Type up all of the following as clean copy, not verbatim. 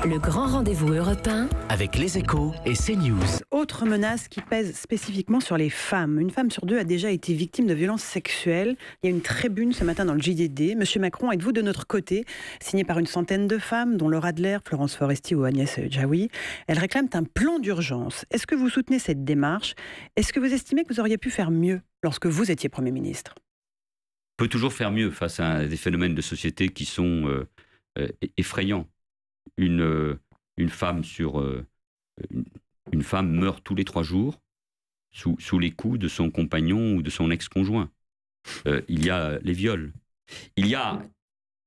Le grand rendez-vous européen avec Les Échos et CNews. Autre menace qui pèse spécifiquement sur les femmes. Une femme sur deux a déjà été victime de violences sexuelles. Il y a une tribune ce matin dans le JDD. Monsieur Macron, êtes-vous de notre côté? Signée par une centaine de femmes, dont Laura Adler, Florence Foresti ou Agnès Jaoui. Elles réclament un plan d'urgence. Est-ce que vous soutenez cette démarche? Est-ce que vous estimez que vous auriez pu faire mieux lorsque vous étiez Premier ministre? On peut toujours faire mieux face à des phénomènes de société qui sont effrayants. Une femme une femme meurt tous les 3 jours sous les coups de son compagnon ou de son ex-conjoint. Il y a les viols. Il y a,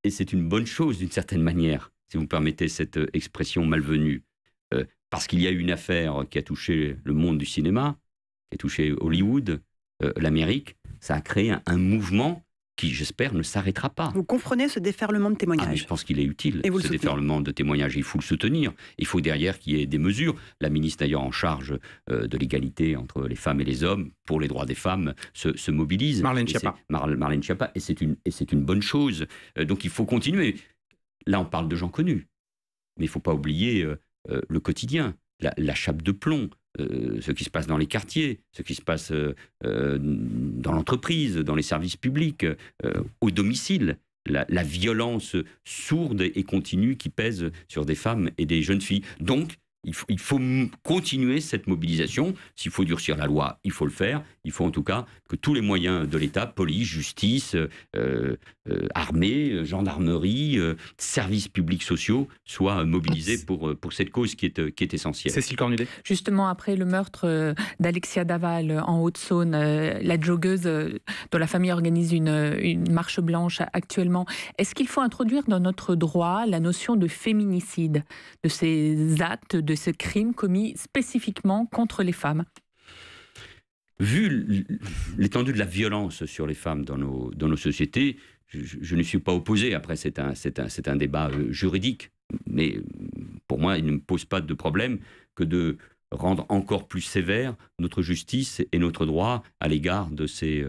et c'est une bonne chose d'une certaine manière, si vous me permettez cette expression malvenue, parce qu'il y a eu une affaire qui a touché le monde du cinéma, qui a touché Hollywood, l'Amérique, ça a créé un mouvement qui, j'espère, ne s'arrêtera pas. Vous comprenez ce déferlement de témoignages? Mais je pense qu'il est utile, ce déferlement de témoignages. Il faut le soutenir. Il faut derrière qu'il y ait des mesures. La ministre, d'ailleurs, en charge de l'égalité entre les femmes et les hommes, pour les droits des femmes, se mobilise. Marlène Schiappa. Marlène Schiappa. Et c'est une bonne chose. Donc il faut continuer. Là, on parle de gens connus. Mais il ne faut pas oublier le quotidien, la chape de plomb. Ce qui se passe dans les quartiers, ce qui se passe dans l'entreprise, dans les services publics, au domicile, la violence sourde et continue qui pèse sur des femmes et des jeunes filles. Donc, il faut continuer cette mobilisation. S'il faut durcir la loi, il faut le faire. Il faut en tout cas que tous les moyens de l'État, police, justice, armée, gendarmerie, services publics sociaux, soient mobilisés pour cette cause qui est essentielle. Cécile Cornudet. Justement, après le meurtre d'Alexia Daval en Haute-Saône, la joggeuse dont la famille organise une marche blanche actuellement, est-ce qu'il faut introduire dans notre droit la notion de féminicide, de ces actes, de ce crime commis spécifiquement contre les femmes? Vu l'étendue de la violence sur les femmes dans nos sociétés, je ne suis pas opposé. Après, c'est un débat juridique. Mais pour moi, il ne me pose pas de problème que de rendre encore plus sévère notre justice et notre droit à l'égard de ces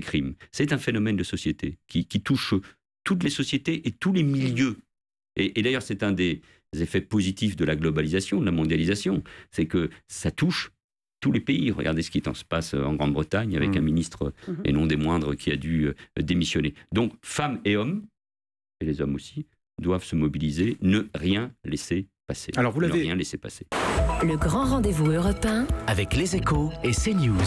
crimes. C'est un phénomène de société qui touche toutes les sociétés et tous les milieux. Et d'ailleurs, c'est un des effets positifs de la globalisation, de la mondialisation. C'est que ça touche tous les pays. Regardez ce qui se passe en Grande-Bretagne avec un ministre, et non des moindres, qui a dû démissionner. Donc, femmes et hommes, et les hommes aussi, doivent se mobiliser, ne rien laisser passer. Alors, vous l'avez... Ne rien laisser passer. Le grand rendez-vous européen avec Les Échos et CNews.